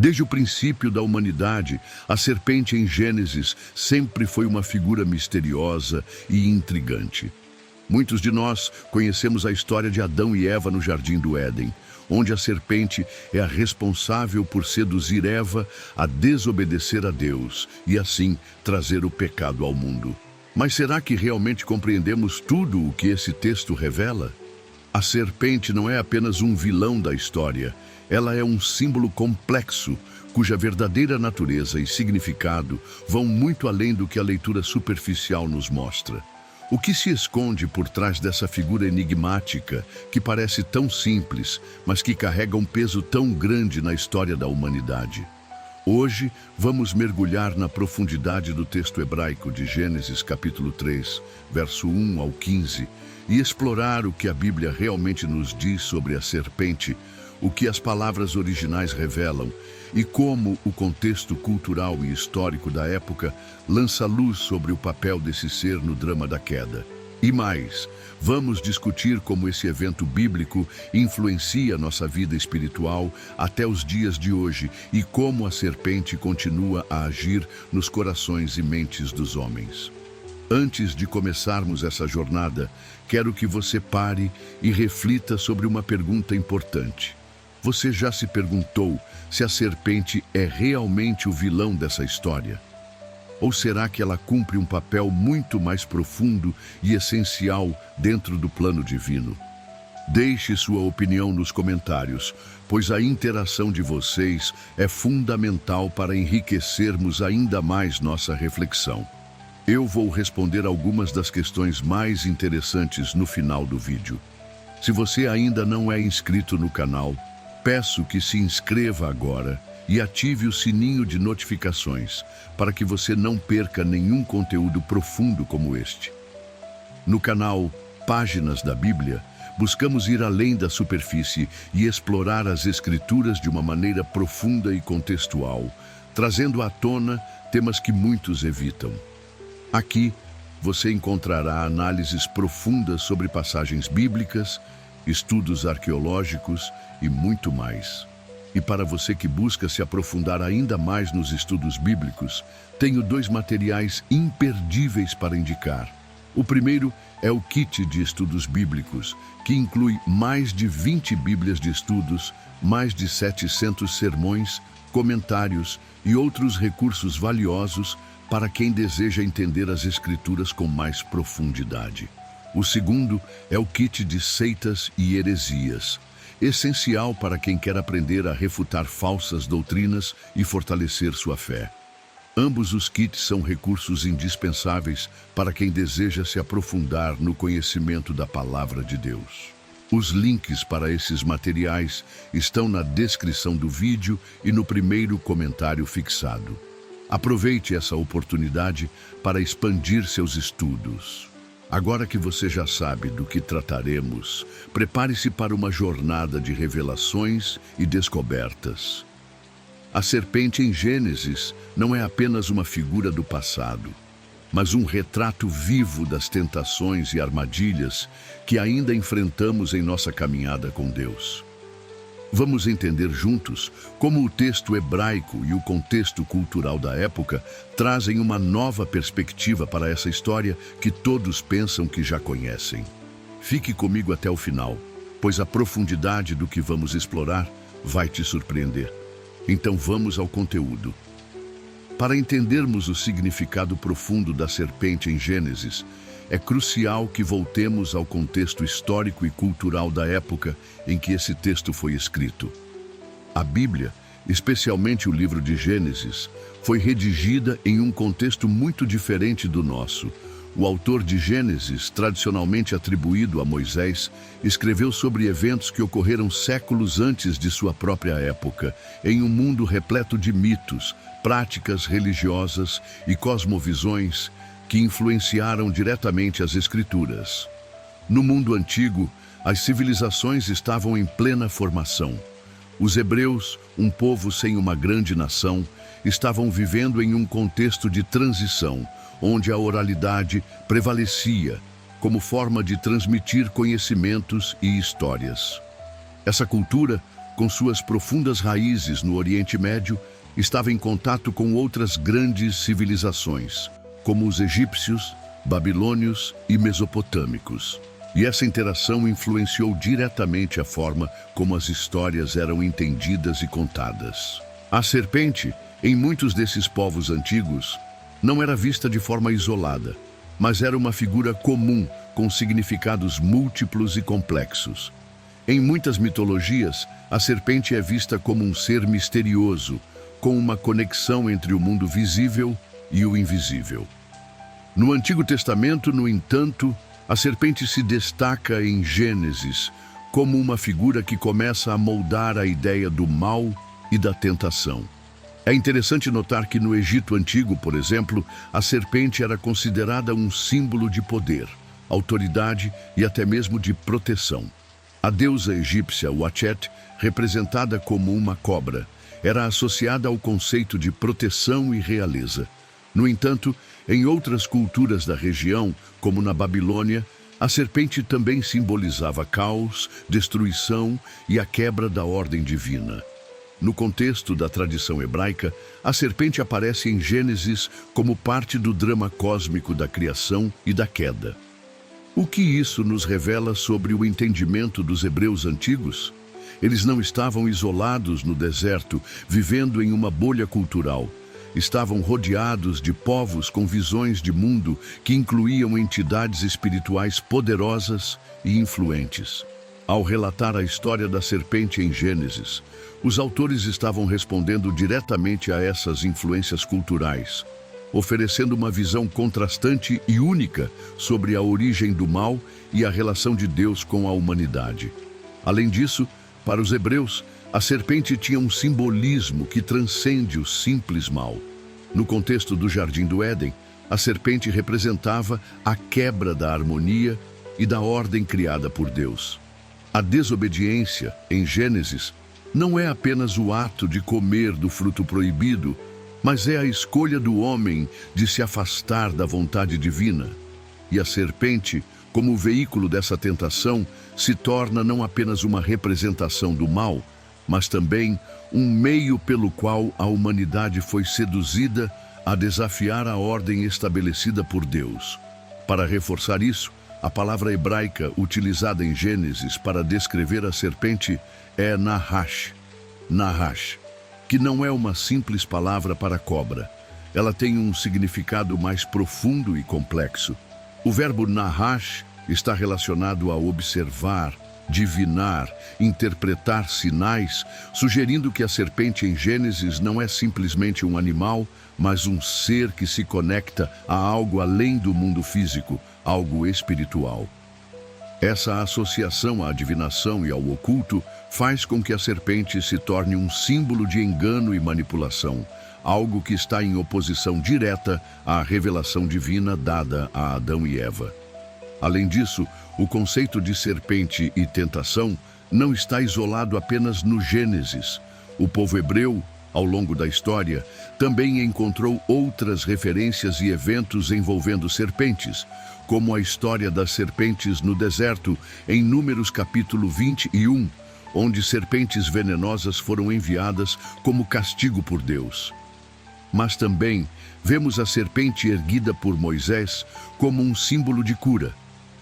Desde o princípio da humanidade, a serpente em Gênesis sempre foi uma figura misteriosa e intrigante. Muitos de nós conhecemos a história de Adão e Eva no Jardim do Éden, onde a serpente é a responsável por seduzir Eva a desobedecer a Deus e assim trazer o pecado ao mundo. Mas será que realmente compreendemos tudo o que esse texto revela? A serpente não é apenas um vilão da história, ela é um símbolo complexo, cuja verdadeira natureza e significado vão muito além do que a leitura superficial nos mostra. O que se esconde por trás dessa figura enigmática, que parece tão simples, mas que carrega um peso tão grande na história da humanidade? Hoje, vamos mergulhar na profundidade do texto hebraico de Gênesis capítulo 3, verso 1 ao 15, e explorar o que a Bíblia realmente nos diz sobre a serpente, o que as palavras originais revelam e como o contexto cultural e histórico da época lança luz sobre o papel desse ser no drama da queda. E mais, vamos discutir como esse evento bíblico influencia nossa vida espiritual até os dias de hoje e como a serpente continua a agir nos corações e mentes dos homens. Antes de começarmos essa jornada, quero que você pare e reflita sobre uma pergunta importante. Você já se perguntou se a serpente é realmente o vilão dessa história? Ou será que ela cumpre um papel muito mais profundo e essencial dentro do plano divino? Deixe sua opinião nos comentários, pois a interação de vocês é fundamental para enriquecermos ainda mais nossa reflexão. Eu vou responder algumas das questões mais interessantes no final do vídeo. Se você ainda não é inscrito no canal, peço que se inscreva agora e ative o sininho de notificações para que você não perca nenhum conteúdo profundo como este. No canal Páginas da Bíblia, buscamos ir além da superfície e explorar as Escrituras de uma maneira profunda e contextual, trazendo à tona temas que muitos evitam. Aqui, você encontrará análises profundas sobre passagens bíblicas, estudos arqueológicos e muito mais. E para você que busca se aprofundar ainda mais nos estudos bíblicos, tenho 2 materiais imperdíveis para indicar. O primeiro é o Kit de Estudos Bíblicos, que inclui mais de 20 Bíblias de estudos, mais de 700 sermões, comentários e outros recursos valiosos para quem deseja entender as Escrituras com mais profundidade. O segundo é o Kit de Seitas e Heresias, essencial para quem quer aprender a refutar falsas doutrinas e fortalecer sua fé. Ambos os kits são recursos indispensáveis para quem deseja se aprofundar no conhecimento da Palavra de Deus. Os links para esses materiais estão na descrição do vídeo e no primeiro comentário fixado. Aproveite essa oportunidade para expandir seus estudos. Agora que você já sabe do que trataremos, prepare-se para uma jornada de revelações e descobertas. A serpente em Gênesis não é apenas uma figura do passado, mas um retrato vivo das tentações e armadilhas que ainda enfrentamos em nossa caminhada com Deus. Vamos entender juntos como o texto hebraico e o contexto cultural da época trazem uma nova perspectiva para essa história que todos pensam que já conhecem. Fique comigo até o final, pois a profundidade do que vamos explorar vai te surpreender. Então vamos ao conteúdo. Para entendermos o significado profundo da serpente em Gênesis, é crucial que voltemos ao contexto histórico e cultural da época em que esse texto foi escrito. A Bíblia, especialmente o livro de Gênesis, foi redigida em um contexto muito diferente do nosso. O autor de Gênesis, tradicionalmente atribuído a Moisés, escreveu sobre eventos que ocorreram séculos antes de sua própria época, em um mundo repleto de mitos, práticas religiosas e cosmovisões que influenciaram diretamente as Escrituras. No mundo antigo, as civilizações estavam em plena formação. Os hebreus, um povo sem uma grande nação, estavam vivendo em um contexto de transição, onde a oralidade prevalecia como forma de transmitir conhecimentos e histórias. Essa cultura com suas profundas raízes no Oriente Médio, estava em contato com outras grandes civilizações, como os egípcios, babilônios e mesopotâmicos. E essa interação influenciou diretamente a forma como as histórias eram entendidas e contadas. A serpente, em muitos desses povos antigos, não era vista de forma isolada, mas era uma figura comum com significados múltiplos e complexos. Em muitas mitologias, a serpente é vista como um ser misterioso, com uma conexão entre o mundo visível e o invisível. No Antigo Testamento, no entanto, a serpente se destaca em Gênesis como uma figura que começa a moldar a ideia do mal e da tentação. É interessante notar que no Egito Antigo, por exemplo, a serpente era considerada um símbolo de poder, autoridade e até mesmo de proteção. A deusa egípcia Uatchet, representada como uma cobra, era associada ao conceito de proteção e realeza. No entanto, em outras culturas da região, como na Babilônia, a serpente também simbolizava caos, destruição e a quebra da ordem divina. No contexto da tradição hebraica, a serpente aparece em Gênesis como parte do drama cósmico da criação e da queda. O que isso nos revela sobre o entendimento dos hebreus antigos? Eles não estavam isolados no deserto, vivendo em uma bolha cultural. Estavam rodeados de povos com visões de mundo que incluíam entidades espirituais poderosas e influentes. Ao relatar a história da serpente em Gênesis, os autores estavam respondendo diretamente a essas influências culturais, oferecendo uma visão contrastante e única sobre a origem do mal e a relação de Deus com a humanidade. Além disso, para os hebreus, a serpente tinha um simbolismo que transcende o simples mal. No contexto do Jardim do Éden, a serpente representava a quebra da harmonia e da ordem criada por Deus. A desobediência, em Gênesis, não é apenas o ato de comer do fruto proibido, mas é a escolha do homem de se afastar da vontade divina. E a serpente, como veículo dessa tentação, se torna não apenas uma representação do mal, mas também um meio pelo qual a humanidade foi seduzida a desafiar a ordem estabelecida por Deus. Para reforçar isso, a palavra hebraica utilizada em Gênesis para descrever a serpente é Nahash, que não é uma simples palavra para cobra. Ela tem um significado mais profundo e complexo. O verbo Nahash está relacionado a observar, divinar, interpretar sinais, sugerindo que a serpente em Gênesis não é simplesmente um animal, mas um ser que se conecta a algo além do mundo físico, algo espiritual. Essa associação à divinação e ao oculto faz com que a serpente se torne um símbolo de engano e manipulação, algo que está em oposição direta à revelação divina dada a Adão e Eva. Além disso, o conceito de serpente e tentação não está isolado apenas no Gênesis. O povo hebreu, ao longo da história, também encontrou outras referências e eventos envolvendo serpentes, como a história das serpentes no deserto, em Números capítulo 21, onde serpentes venenosas foram enviadas como castigo por Deus. Mas também vemos a serpente erguida por Moisés como um símbolo de cura.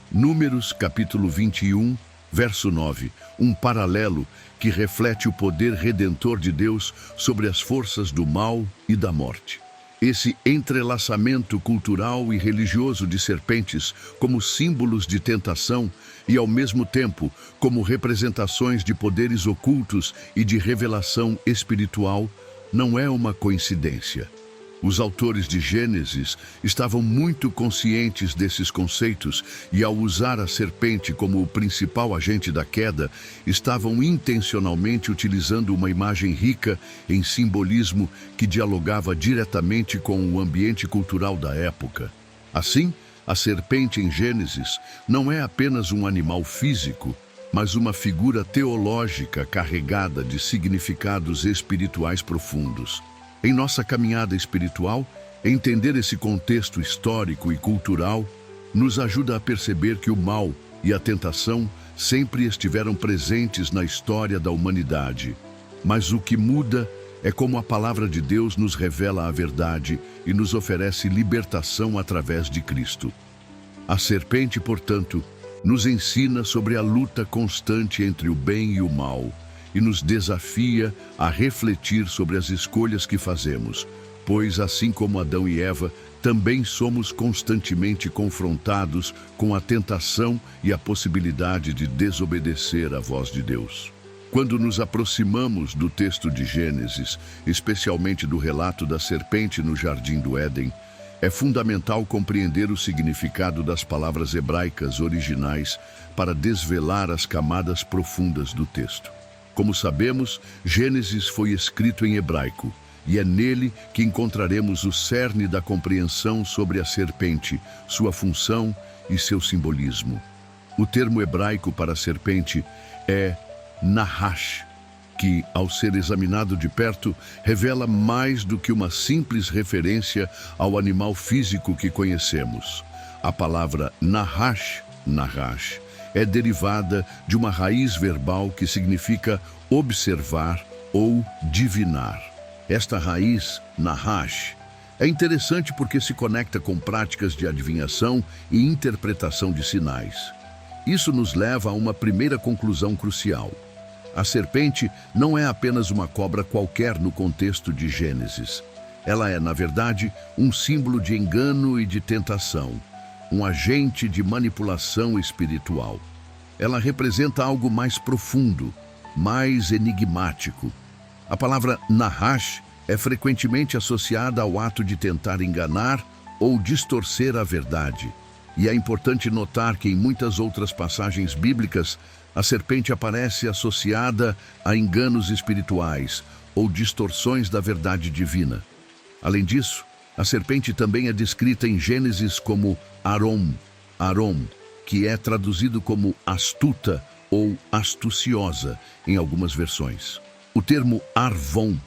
Números capítulo 21, verso 9, um paralelo que reflete o poder redentor de Deus sobre as forças do mal e da morte. Esse entrelaçamento cultural e religioso de serpentes como símbolos de tentação e, ao mesmo tempo, como representações de poderes ocultos e de revelação espiritual, não é uma coincidência. Os autores de Gênesis estavam muito conscientes desses conceitos e, ao usar a serpente como o principal agente da queda, estavam intencionalmente utilizando uma imagem rica em simbolismo que dialogava diretamente com o ambiente cultural da época. Assim, a serpente em Gênesis não é apenas um animal físico, mas uma figura teológica carregada de significados espirituais profundos. Em nossa caminhada espiritual, entender esse contexto histórico e cultural nos ajuda a perceber que o mal e a tentação sempre estiveram presentes na história da humanidade. Mas o que muda é como a palavra de Deus nos revela a verdade e nos oferece libertação através de Cristo. A serpente, portanto, nos ensina sobre a luta constante entre o bem e o mal e nos desafia a refletir sobre as escolhas que fazemos, pois, assim como Adão e Eva, também somos constantemente confrontados com a tentação e a possibilidade de desobedecer à voz de Deus. Quando nos aproximamos do texto de Gênesis, especialmente do relato da serpente no Jardim do Éden, é fundamental compreender o significado das palavras hebraicas originais para desvelar as camadas profundas do texto. Como sabemos, Gênesis foi escrito em hebraico, e é nele que encontraremos o cerne da compreensão sobre a serpente, sua função e seu simbolismo. O termo hebraico para serpente é Nahash, que, ao ser examinado de perto, revela mais do que uma simples referência ao animal físico que conhecemos. A palavra Nahash, é derivada de uma raiz verbal que significa observar ou divinar. Esta raiz, Nahash, é interessante porque se conecta com práticas de adivinhação e interpretação de sinais. Isso nos leva a uma primeira conclusão crucial. A serpente não é apenas uma cobra qualquer no contexto de Gênesis. Ela é, na verdade, um símbolo de engano e de tentação, um agente de manipulação espiritual. Ela representa algo mais profundo, mais enigmático. A palavra Nahash é frequentemente associada ao ato de tentar enganar ou distorcer a verdade. E é importante notar que em muitas outras passagens bíblicas, a serpente aparece associada a enganos espirituais ou distorções da verdade divina. Além disso, a serpente também é descrita em Gênesis como Arom, que é traduzido como astuta ou astuciosa em algumas versões. O termo Arom,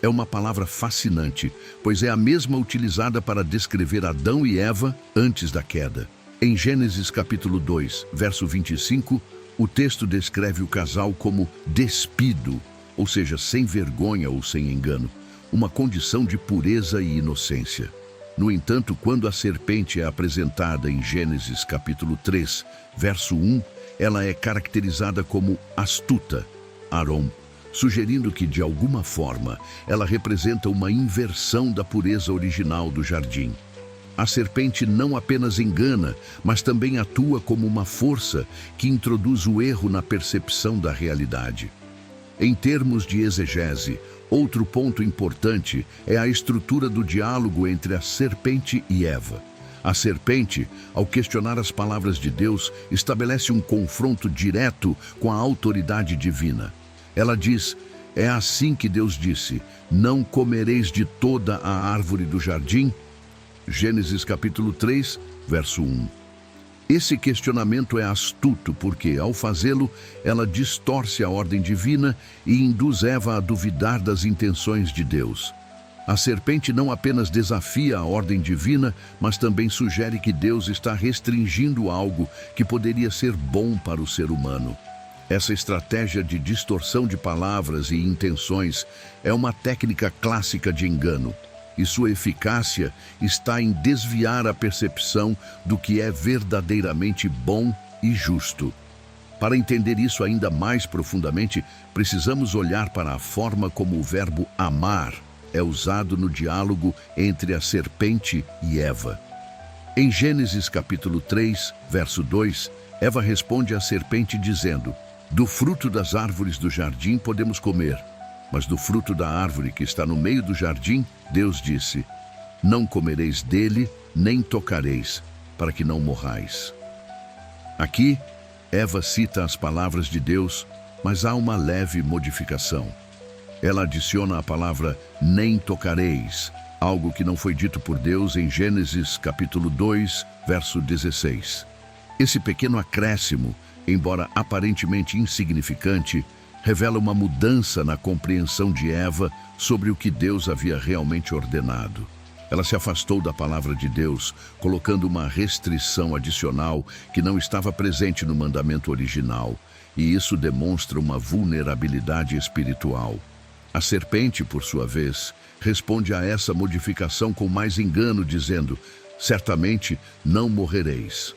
é uma palavra fascinante, pois é a mesma utilizada para descrever Adão e Eva antes da queda. Em Gênesis capítulo 2, verso 25, o texto descreve o casal como despido, ou seja, sem vergonha ou sem engano, uma condição de pureza e inocência. No entanto, quando a serpente é apresentada em Gênesis capítulo 3, verso 1, ela é caracterizada como astuta, Arom, sugerindo que, de alguma forma, ela representa uma inversão da pureza original do jardim. A serpente não apenas engana, mas também atua como uma força que introduz o erro na percepção da realidade. Em termos de exegese, outro ponto importante é a estrutura do diálogo entre a serpente e Eva. A serpente, ao questionar as palavras de Deus, estabelece um confronto direto com a autoridade divina. Ela diz: é assim que Deus disse, não comereis de toda a árvore do jardim? Gênesis capítulo 3, verso 1. Esse questionamento é astuto porque, ao fazê-lo, ela distorce a ordem divina e induz Eva a duvidar das intenções de Deus. A serpente não apenas desafia a ordem divina, mas também sugere que Deus está restringindo algo que poderia ser bom para o ser humano. Essa estratégia de distorção de palavras e intenções é uma técnica clássica de engano, e sua eficácia está em desviar a percepção do que é verdadeiramente bom e justo. Para entender isso ainda mais profundamente, precisamos olhar para a forma como o verbo amar é usado no diálogo entre a serpente e Eva. Em Gênesis capítulo 3, verso 2, Eva responde à serpente dizendo: do fruto das árvores do jardim podemos comer, mas do fruto da árvore que está no meio do jardim, Deus disse: não comereis dele, nem tocareis, para que não morrais. Aqui, Eva cita as palavras de Deus, mas há uma leve modificação. Ela adiciona a palavra nem tocareis, algo que não foi dito por Deus em Gênesis capítulo 2, verso 16. Esse pequeno acréscimo, embora aparentemente insignificante, revela uma mudança na compreensão de Eva sobre o que Deus havia realmente ordenado. Ela se afastou da palavra de Deus, colocando uma restrição adicional que não estava presente no mandamento original, e isso demonstra uma vulnerabilidade espiritual. A serpente, por sua vez, responde a essa modificação com mais engano, dizendo: certamente não morrereis.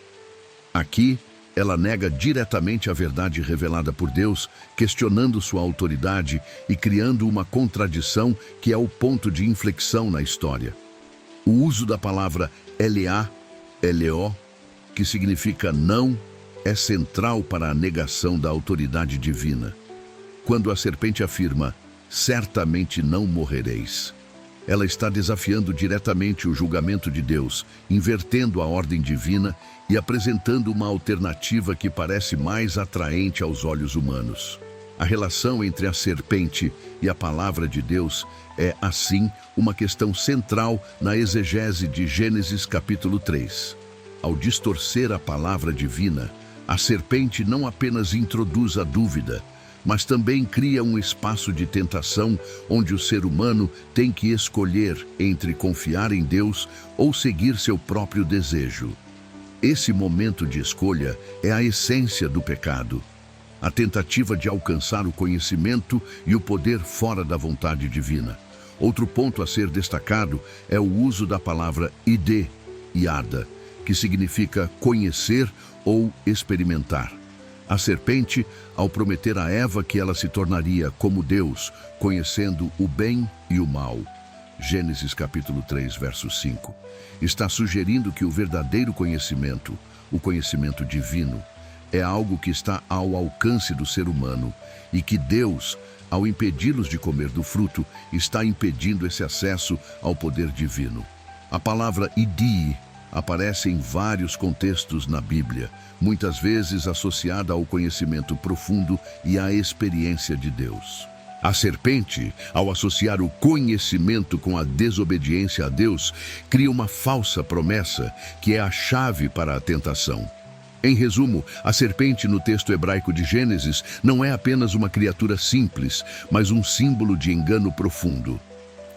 Aqui, ela nega diretamente a verdade revelada por Deus, questionando sua autoridade e criando uma contradição que é o ponto de inflexão na história. O uso da palavra elea, eleo, que significa não, é central para a negação da autoridade divina. Quando a serpente afirma: certamente não morrereis, ela está desafiando diretamente o julgamento de Deus, invertendo a ordem divina e apresentando uma alternativa que parece mais atraente aos olhos humanos. A relação entre a serpente e a palavra de Deus é, assim, uma questão central na exegese de Gênesis capítulo 3. Ao distorcer a palavra divina, a serpente não apenas introduz a dúvida, mas também cria um espaço de tentação onde o ser humano tem que escolher entre confiar em Deus ou seguir seu próprio desejo. Esse momento de escolha é a essência do pecado. A tentativa de alcançar o conhecimento e o poder fora da vontade divina. Outro ponto a ser destacado é o uso da palavra ide, iada, que significa conhecer ou experimentar. A serpente, ao prometer a Eva que ela se tornaria como Deus, conhecendo o bem e o mal, Gênesis capítulo 3, verso 5, está sugerindo que o verdadeiro conhecimento, o conhecimento divino, é algo que está ao alcance do ser humano e que Deus, ao impedi-los de comer do fruto, está impedindo esse acesso ao poder divino. A palavra idii aparece em vários contextos na Bíblia, muitas vezes associada ao conhecimento profundo e à experiência de Deus. A serpente, ao associar o conhecimento com a desobediência a Deus, cria uma falsa promessa que é a chave para a tentação. Em resumo, a serpente no texto hebraico de Gênesis não é apenas uma criatura simples, mas um símbolo de engano profundo.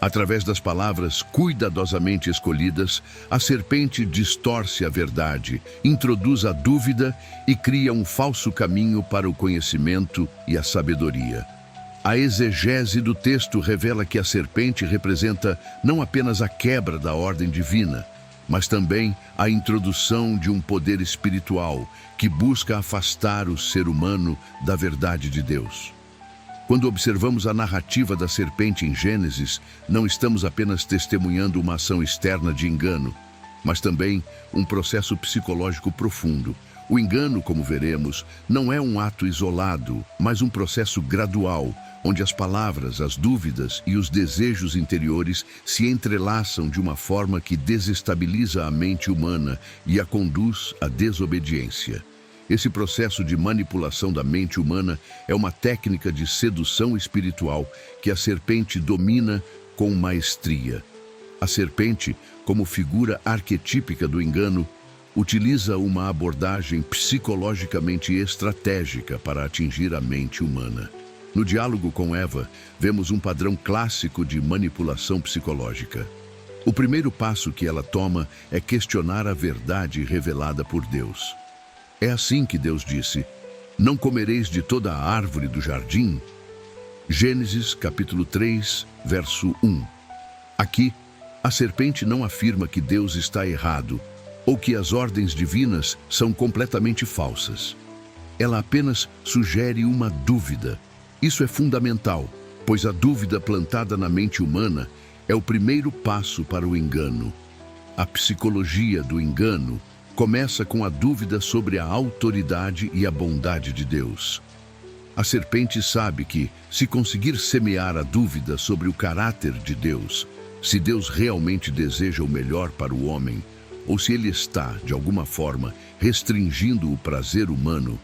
Através das palavras cuidadosamente escolhidas, a serpente distorce a verdade, introduz a dúvida e cria um falso caminho para o conhecimento e a sabedoria. A exegese do texto revela que a serpente representa não apenas a quebra da ordem divina, mas também a introdução de um poder espiritual que busca afastar o ser humano da verdade de Deus. Quando observamos a narrativa da serpente em Gênesis, não estamos apenas testemunhando uma ação externa de engano, mas também um processo psicológico profundo. O engano, como veremos, não é um ato isolado, mas um processo gradual, onde as palavras, as dúvidas e os desejos interiores se entrelaçam de uma forma que desestabiliza a mente humana e a conduz à desobediência. Esse processo de manipulação da mente humana é uma técnica de sedução espiritual que a serpente domina com maestria. A serpente, como figura arquetípica do engano, utiliza uma abordagem psicologicamente estratégica para atingir a mente humana. No diálogo com Eva, vemos um padrão clássico de manipulação psicológica. O primeiro passo que ela toma é questionar a verdade revelada por Deus. É assim que Deus disse: não comereis de toda a árvore do jardim? Gênesis capítulo 3, verso 1. Aqui, a serpente não afirma que Deus está errado ou que as ordens divinas são completamente falsas. Ela apenas sugere uma dúvida. Isso é fundamental, pois a dúvida plantada na mente humana é o primeiro passo para o engano. A psicologia do engano começa com a dúvida sobre a autoridade e a bondade de Deus. A serpente sabe que, se conseguir semear a dúvida sobre o caráter de Deus, se Deus realmente deseja o melhor para o homem, ou se ele está, de alguma forma, restringindo o prazer humano,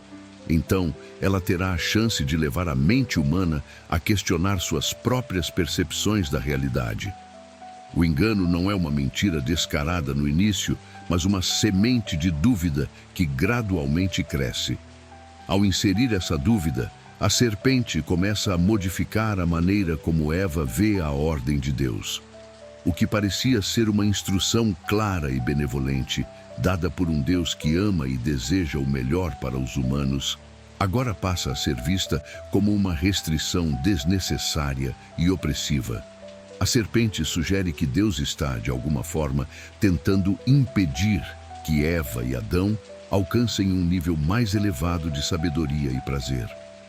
então ela terá a chance de levar a mente humana a questionar suas próprias percepções da realidade. O engano não é uma mentira descarada no início, mas uma semente de dúvida que gradualmente cresce. Ao inserir essa dúvida, a serpente começa a modificar a maneira como Eva vê a ordem de Deus. o que parecia ser uma instrução clara e benevolente, dada por um Deus que ama e deseja o melhor para os humanos, agora passa a ser vista como uma restrição desnecessária e opressiva. A serpente sugere que Deus está, de alguma forma, tentando impedir que Eva e Adão alcancem um nível mais elevado de sabedoria e prazer.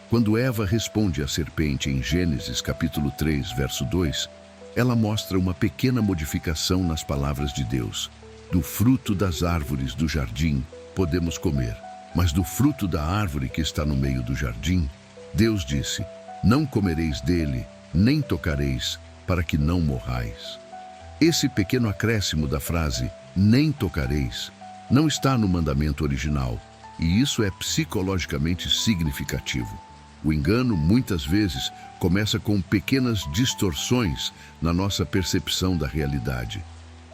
Quando Eva responde à serpente em Gênesis capítulo 3, verso 2, ela mostra uma pequena modificação nas palavras de Deus. Do fruto das árvores do jardim podemos comer, mas do fruto da árvore que está no meio do jardim, Deus disse: não comereis dele, nem tocareis, para que não morrais. Esse pequeno acréscimo da frase, nem tocareis, não está no mandamento original, e isso é psicologicamente significativo. O engano, muitas vezes, começa com pequenas distorções na nossa percepção da realidade.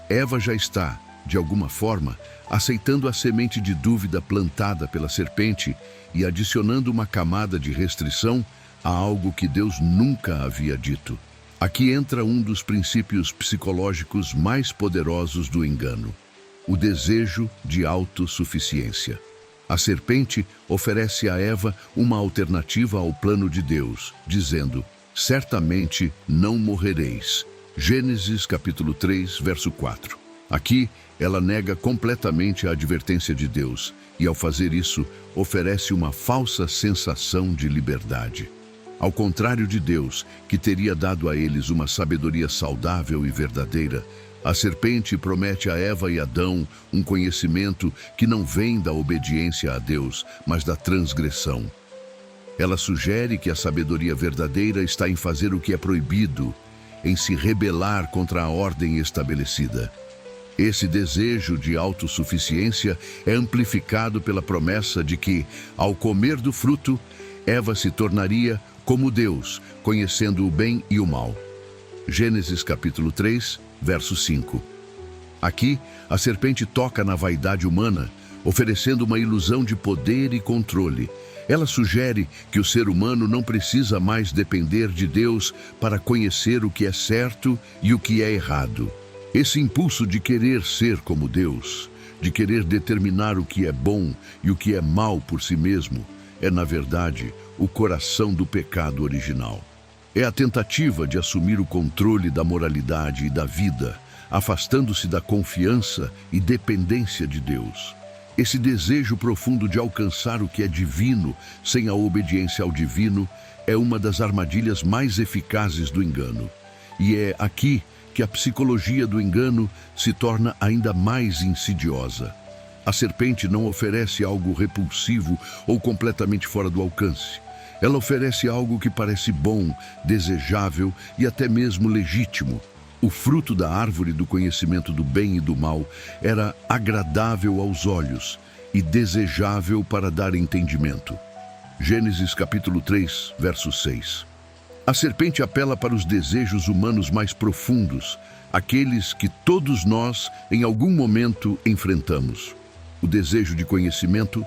Eva já está, de alguma forma, aceitando a semente de dúvida plantada pela serpente e adicionando uma camada de restrição a algo que Deus nunca havia dito. Aqui entra um dos princípios psicológicos mais poderosos do engano: o desejo de autossuficiência. A serpente oferece a Eva uma alternativa ao plano de Deus, dizendo: certamente não morrereis. Gênesis capítulo 3, verso 4. Aqui, ela nega completamente a advertência de Deus e, ao fazer isso, oferece uma falsa sensação de liberdade. Ao contrário de Deus, que teria dado a eles uma sabedoria saudável e verdadeira, a serpente promete a Eva e Adão um conhecimento que não vem da obediência a Deus, mas da transgressão. Ela sugere que a sabedoria verdadeira está em fazer o que é proibido, em se rebelar contra a ordem estabelecida. Esse desejo de autossuficiência é amplificado pela promessa de que, ao comer do fruto, Eva se tornaria como Deus, conhecendo o bem e o mal. Gênesis capítulo 3, verso 5. Aqui, a serpente toca na vaidade humana, oferecendo uma ilusão de poder e controle. Ela sugere que o ser humano não precisa mais depender de Deus para conhecer o que é certo e o que é errado. Esse impulso de querer ser como Deus, de querer determinar o que é bom e o que é mal por si mesmo, é, na verdade, o coração do pecado original. É a tentativa de assumir o controle da moralidade e da vida, afastando-se da confiança e dependência de Deus. Esse desejo profundo de alcançar o que é divino, sem a obediência ao divino, é uma das armadilhas mais eficazes do engano. E é aqui que a psicologia do engano se torna ainda mais insidiosa. A serpente não oferece algo repulsivo ou completamente fora do alcance. Ela oferece algo que parece bom, desejável e até mesmo legítimo. O fruto da árvore do conhecimento do bem e do mal era agradável aos olhos e desejável para dar entendimento. Gênesis capítulo 3, verso 6. A serpente apela para os desejos humanos mais profundos, aqueles que todos nós, em algum momento, enfrentamos. O desejo de conhecimento,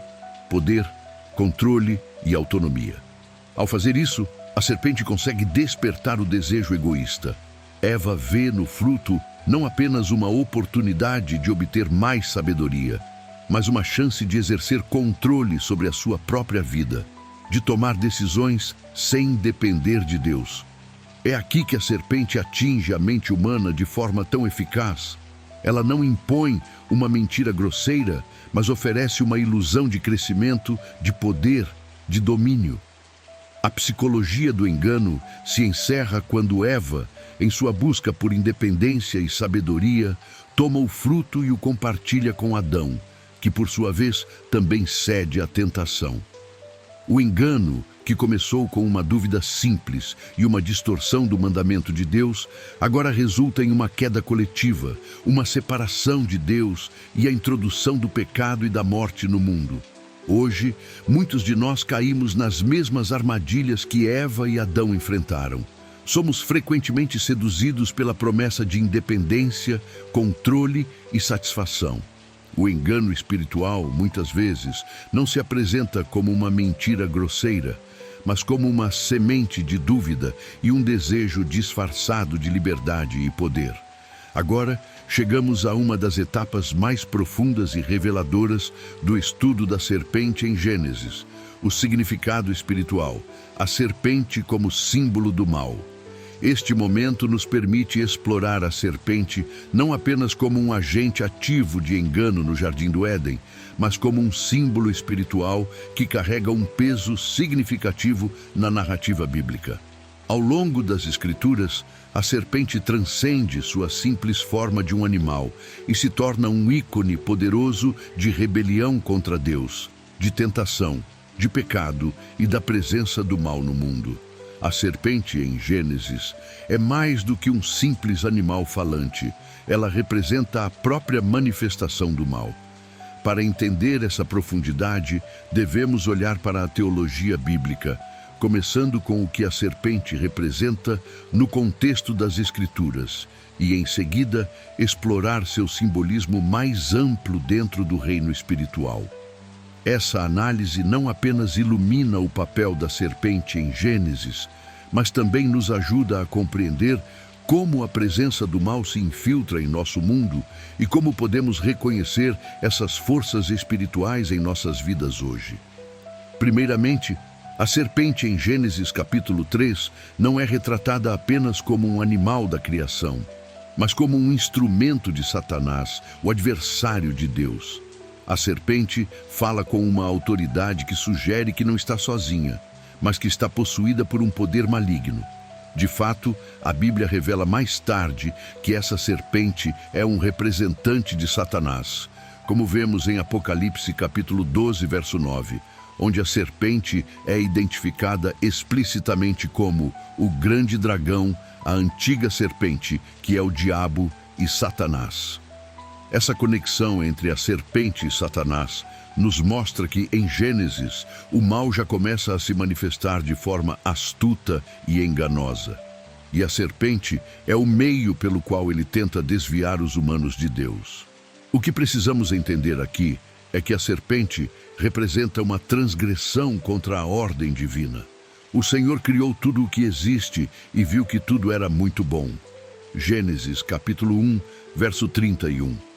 poder, controle e autonomia. Ao fazer isso, a serpente consegue despertar o desejo egoísta. Eva vê no fruto não apenas uma oportunidade de obter mais sabedoria, mas uma chance de exercer controle sobre a sua própria vida, de tomar decisões sem depender de Deus. É aqui que a serpente atinge a mente humana de forma tão eficaz. Ela não impõe uma mentira grosseira, mas oferece uma ilusão de crescimento, de poder, de domínio. A psicologia do engano se encerra quando Eva, em sua busca por independência e sabedoria, toma o fruto e o compartilha com Adão, que por sua vez também cede à tentação. O engano, que começou com uma dúvida simples e uma distorção do mandamento de Deus, agora resulta em uma queda coletiva, uma separação de Deus e a introdução do pecado e da morte no mundo. Hoje, muitos de nós caímos nas mesmas armadilhas que Eva e Adão enfrentaram. Somos frequentemente seduzidos pela promessa de independência, controle e satisfação. O engano espiritual, muitas vezes, não se apresenta como uma mentira grosseira, mas como uma semente de dúvida e um desejo disfarçado de liberdade e poder. Agora, chegamos a uma das etapas mais profundas e reveladoras do estudo da serpente em Gênesis, o significado espiritual, a serpente como símbolo do mal. Este momento nos permite explorar a serpente não apenas como um agente ativo de engano no Jardim do Éden, mas como um símbolo espiritual que carrega um peso significativo na narrativa bíblica. Ao longo das Escrituras, a serpente transcende sua simples forma de um animal e se torna um ícone poderoso de rebelião contra Deus, de tentação, de pecado e da presença do mal no mundo. A serpente, em Gênesis, é mais do que um simples animal falante. Ela representa a própria manifestação do mal. Para entender essa profundidade, devemos olhar para a teologia bíblica, começando com o que a serpente representa no contexto das Escrituras e, em seguida, explorar seu simbolismo mais amplo dentro do reino espiritual. Essa análise não apenas ilumina o papel da serpente em Gênesis, mas também nos ajuda a compreender como a presença do mal se infiltra em nosso mundo e como podemos reconhecer essas forças espirituais em nossas vidas hoje. Primeiramente, a serpente em Gênesis capítulo 3 não é retratada apenas como um animal da criação, mas como um instrumento de Satanás, o adversário de Deus. A serpente fala com uma autoridade que sugere que não está sozinha, mas que está possuída por um poder maligno. De fato, a Bíblia revela mais tarde que essa serpente é um representante de Satanás, como vemos em Apocalipse capítulo 12, verso 9, onde a serpente é identificada explicitamente como o grande dragão, a antiga serpente, que é o diabo e Satanás. Essa conexão entre a serpente e Satanás nos mostra que, em Gênesis, o mal já começa a se manifestar de forma astuta e enganosa. E a serpente é o meio pelo qual ele tenta desviar os humanos de Deus. O que precisamos entender aqui é que a serpente representa uma transgressão contra a ordem divina. O Senhor criou tudo o que existe e viu que tudo era muito bom. Gênesis capítulo 1, verso 31.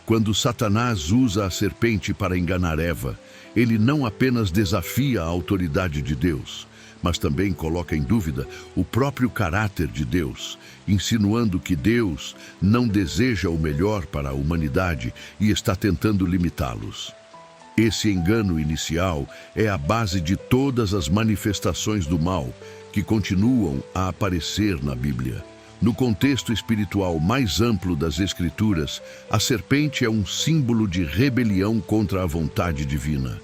Quando Satanás usa a serpente para enganar Eva, ele não apenas desafia a autoridade de Deus, mas também coloca em dúvida o próprio caráter de Deus, insinuando que Deus não deseja o melhor para a humanidade e está tentando limitá-los. Esse engano inicial é a base de todas as manifestações do mal que continuam a aparecer na Bíblia. No contexto espiritual mais amplo das Escrituras, a serpente é um símbolo de rebelião contra a vontade divina.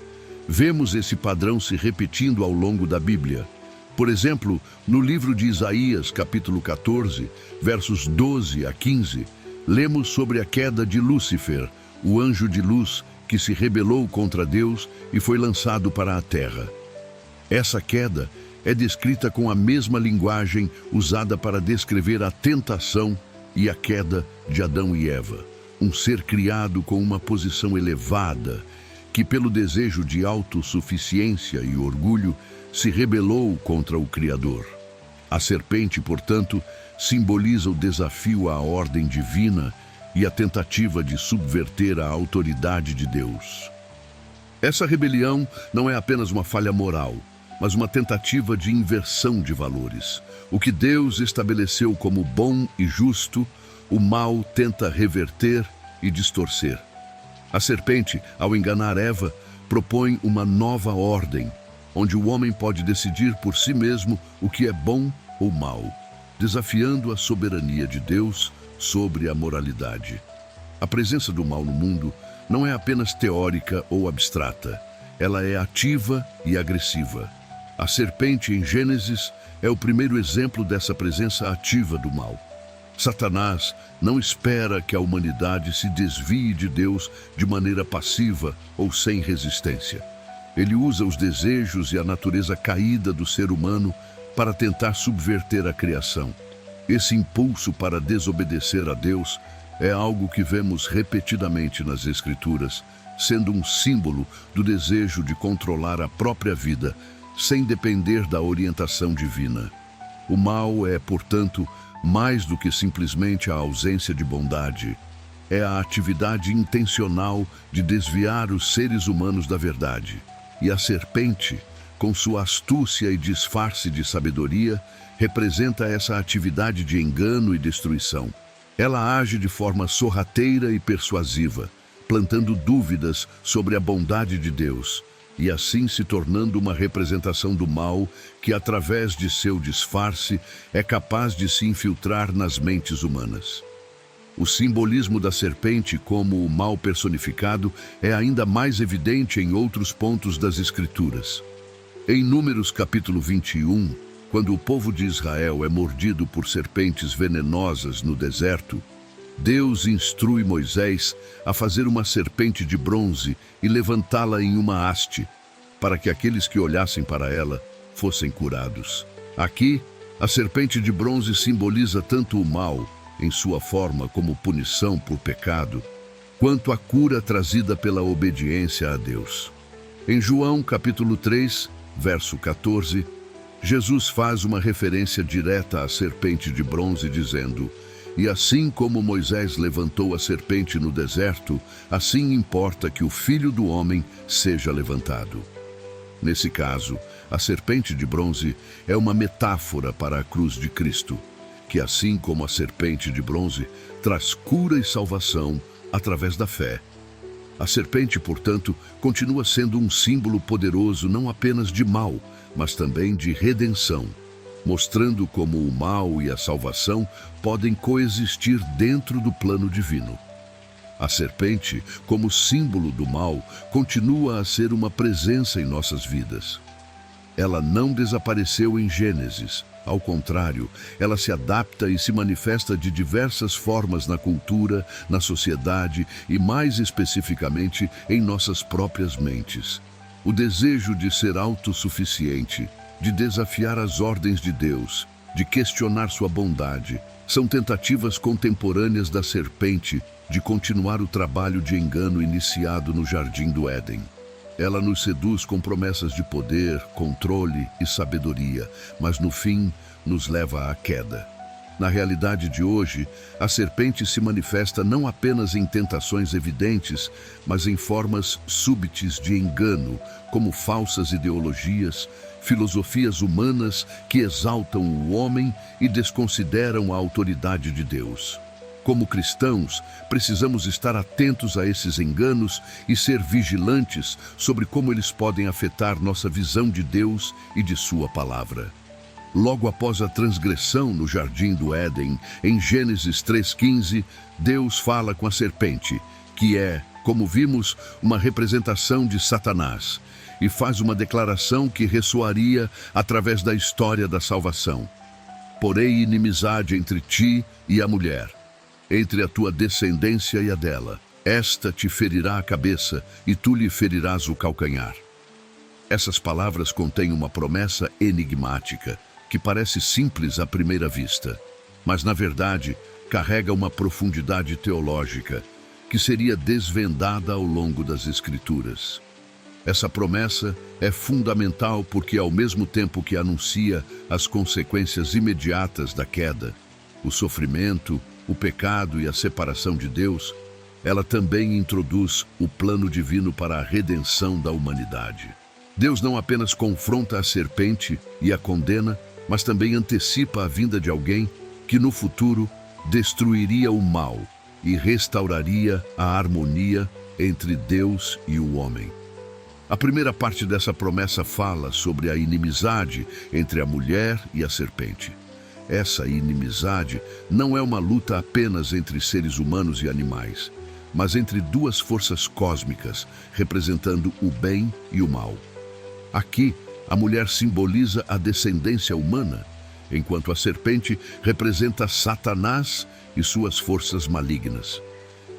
Vemos esse padrão se repetindo ao longo da Bíblia. Por exemplo, no livro de Isaías, capítulo 14, versos 12 a 15, lemos sobre a queda de Lúcifer, o anjo de luz que se rebelou contra Deus e foi lançado para a terra. Essa queda é descrita com a mesma linguagem usada para descrever a tentação e a queda de Adão e Eva, um ser criado com uma posição elevada, que pelo desejo de autossuficiência e orgulho se rebelou contra o Criador. A serpente, portanto, simboliza o desafio à ordem divina e a tentativa de subverter a autoridade de Deus. Essa rebelião não é apenas uma falha moral, mas uma tentativa de inversão de valores. O que Deus estabeleceu como bom e justo, o mal tenta reverter e distorcer. A serpente, ao enganar Eva, propõe uma nova ordem, onde o homem pode decidir por si mesmo o que é bom ou mal, desafiando a soberania de Deus sobre a moralidade. A presença do mal no mundo não é apenas teórica ou abstrata, ela é ativa e agressiva. A serpente em Gênesis é o primeiro exemplo dessa presença ativa do mal. Satanás não espera que a humanidade se desvie de Deus de maneira passiva ou sem resistência. Ele usa os desejos e a natureza caída do ser humano para tentar subverter a criação. Esse impulso para desobedecer a Deus é algo que vemos repetidamente nas Escrituras, sendo um símbolo do desejo de controlar a própria vida, sem depender da orientação divina. O mal é, portanto, mais do que simplesmente a ausência de bondade, é a atividade intencional de desviar os seres humanos da verdade. E a serpente, com sua astúcia e disfarce de sabedoria, representa essa atividade de engano e destruição. Ela age de forma sorrateira e persuasiva, plantando dúvidas sobre a bondade de Deus, e assim se tornando uma representação do mal que, através de seu disfarce, é capaz de se infiltrar nas mentes humanas. O simbolismo da serpente como o mal personificado é ainda mais evidente em outros pontos das Escrituras. Em Números capítulo 21, quando o povo de Israel é mordido por serpentes venenosas no deserto, Deus instrui Moisés a fazer uma serpente de bronze e levantá-la em uma haste, para que aqueles que olhassem para ela fossem curados. Aqui, a serpente de bronze simboliza tanto o mal, em sua forma como punição por pecado, quanto a cura trazida pela obediência a Deus. Em João capítulo 3, verso 14, Jesus faz uma referência direta à serpente de bronze, dizendo: "E assim como Moisés levantou a serpente no deserto, assim importa que o Filho do Homem seja levantado." Nesse caso, a serpente de bronze é uma metáfora para a cruz de Cristo, que, assim como a serpente de bronze, traz cura e salvação através da fé. A serpente, portanto, continua sendo um símbolo poderoso não apenas de mal, mas também de redenção, mostrando como o mal e a salvação podem coexistir dentro do plano divino. A serpente, como símbolo do mal, continua a ser uma presença em nossas vidas. Ela não desapareceu em Gênesis. Ao contrário, ela se adapta e se manifesta de diversas formas na cultura, na sociedade e, mais especificamente, em nossas próprias mentes. O desejo de ser autossuficiente, de desafiar as ordens de Deus, de questionar sua bondade, são tentativas contemporâneas da serpente de continuar o trabalho de engano iniciado no Jardim do Éden. Ela nos seduz com promessas de poder, controle e sabedoria, mas no fim nos leva à queda. Na realidade de hoje, a serpente se manifesta não apenas em tentações evidentes, mas em formas súbitas de engano, como falsas ideologias, filosofias humanas que exaltam o homem e desconsideram a autoridade de Deus. Como cristãos, precisamos estar atentos a esses enganos e ser vigilantes sobre como eles podem afetar nossa visão de Deus e de sua palavra. Logo após a transgressão no Jardim do Éden, em Gênesis 3,15, Deus fala com a serpente, que é, como vimos, uma representação de Satanás, e faz uma declaração que ressoaria através da história da salvação. "Porém inimizade entre ti e a mulher, entre a tua descendência e a dela. Esta te ferirá a cabeça e tu lhe ferirás o calcanhar." Essas palavras contêm uma promessa enigmática, que parece simples à primeira vista, mas na verdade carrega uma profundidade teológica que seria desvendada ao longo das Escrituras. Essa promessa é fundamental porque, ao mesmo tempo que anuncia as consequências imediatas da queda, o sofrimento, o pecado e a separação de Deus, ela também introduz o plano divino para a redenção da humanidade. Deus não apenas confronta a serpente e a condena, mas também antecipa a vinda de alguém que no futuro destruiria o mal e restauraria a harmonia entre Deus e o homem. A primeira parte dessa promessa fala sobre a inimizade entre a mulher e a serpente. Essa inimizade não é uma luta apenas entre seres humanos e animais, mas entre duas forças cósmicas, representando o bem e o mal. Aqui, a mulher simboliza a descendência humana, enquanto a serpente representa Satanás e suas forças malignas.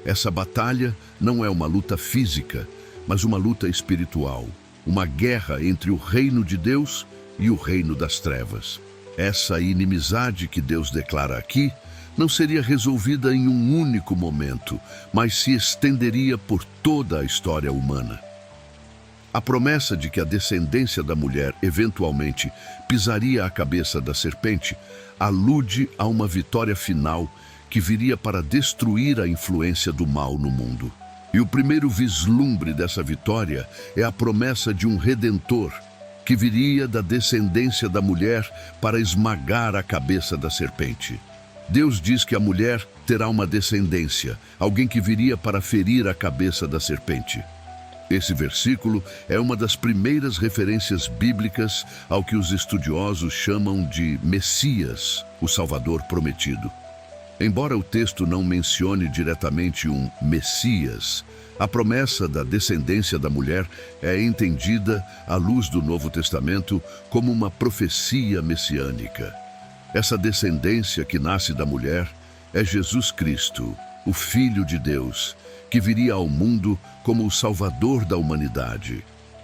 Essa batalha não é uma luta física, mas uma luta espiritual, uma guerra entre o reino de Deus e o reino das trevas. Essa inimizade que Deus declara aqui não seria resolvida em um único momento, mas se estenderia por toda a história humana. A promessa de que a descendência da mulher eventualmente pisaria a cabeça da serpente alude a uma vitória final que viria para destruir a influência do mal no mundo. E o primeiro vislumbre dessa vitória é a promessa de um redentor que viria da descendência da mulher para esmagar a cabeça da serpente. Deus diz que a mulher terá uma descendência, alguém que viria para ferir a cabeça da serpente. Esse versículo é uma das primeiras referências bíblicas ao que os estudiosos chamam de Messias, o Salvador prometido. Embora o texto não mencione diretamente um Messias, a promessa da descendência da mulher é entendida, à luz do Novo Testamento, como uma profecia messiânica. Essa descendência que nasce da mulher é Jesus Cristo, o Filho de Deus, que viria ao mundo como o Salvador da humanidade.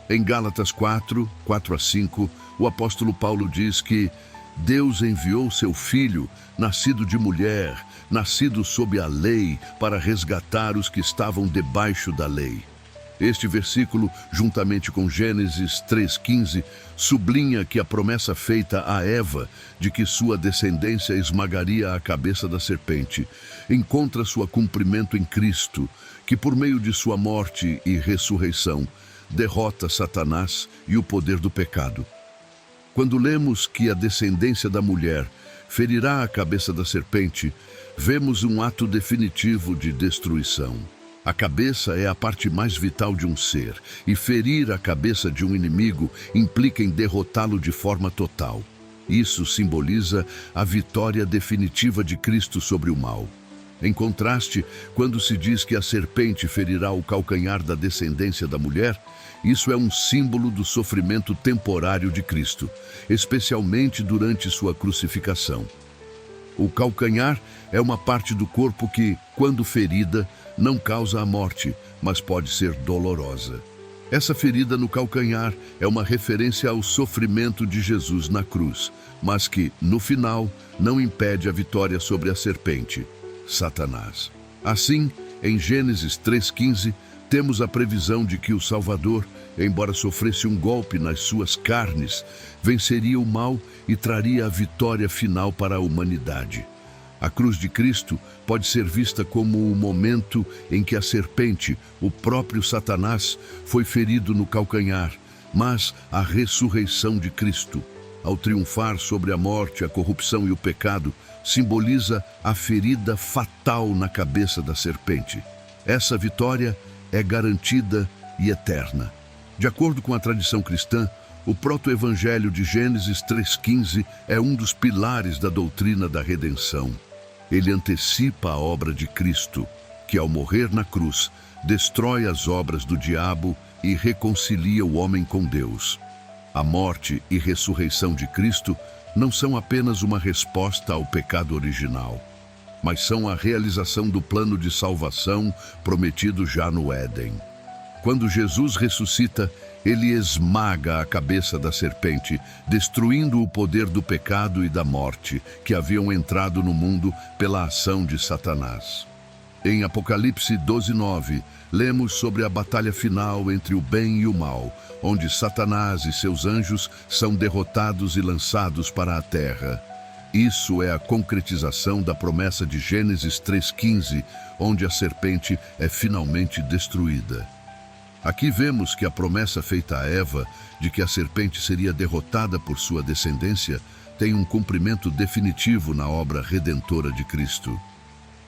Em Gálatas 4:4-5, o apóstolo Paulo diz que Deus enviou seu Filho, nascido de mulher, nascido sob a lei, para resgatar os que estavam debaixo da lei. Este versículo, juntamente com Gênesis 3:15, sublinha que a promessa feita a Eva de que sua descendência esmagaria a cabeça da serpente encontra sua cumprimento em Cristo, que por meio de sua morte e ressurreição derrota Satanás e o poder do pecado. Quando lemos que a descendência da mulher ferirá a cabeça da serpente, vemos um ato definitivo de destruição. A cabeça é a parte mais vital de um ser, e ferir a cabeça de um inimigo implica em derrotá-lo de forma total. Isso simboliza a vitória definitiva de Cristo sobre o mal. Em contraste, quando se diz que a serpente ferirá o calcanhar da descendência da mulher, isso é um símbolo do sofrimento temporário de Cristo, especialmente durante sua crucificação. O calcanhar é uma parte do corpo que, quando ferida, não causa a morte, mas pode ser dolorosa. Essa ferida no calcanhar é uma referência ao sofrimento de Jesus na cruz, mas que, no final, não impede a vitória sobre a serpente, Satanás. Assim, em Gênesis 3:15, temos a previsão de que o Salvador, embora sofresse um golpe nas suas carnes, venceria o mal e traria a vitória final para a humanidade. A cruz de Cristo pode ser vista como o momento em que a serpente, o próprio Satanás, foi ferido no calcanhar, mas a ressurreição de Cristo, ao triunfar sobre a morte, a corrupção e o pecado, simboliza a ferida fatal na cabeça da serpente. Essa vitória é garantida e eterna. De acordo com a tradição cristã, o proto-evangelho de Gênesis 3:15 é um dos pilares da doutrina da redenção. Ele antecipa a obra de Cristo, que ao morrer na cruz, destrói as obras do diabo e reconcilia o homem com Deus. A morte e ressurreição de Cristo não são apenas uma resposta ao pecado original, mas são a realização do plano de salvação prometido já no Éden. Quando Jesus ressuscita, ele esmaga a cabeça da serpente, destruindo o poder do pecado e da morte que haviam entrado no mundo pela ação de Satanás. Em Apocalipse 12:9, lemos sobre a batalha final entre o bem e o mal, onde Satanás e seus anjos são derrotados e lançados para a terra. Isso é a concretização da promessa de Gênesis 3:15, onde a serpente é finalmente destruída. Aqui vemos que a promessa feita a Eva de que a serpente seria derrotada por sua descendência tem um cumprimento definitivo na obra redentora de Cristo.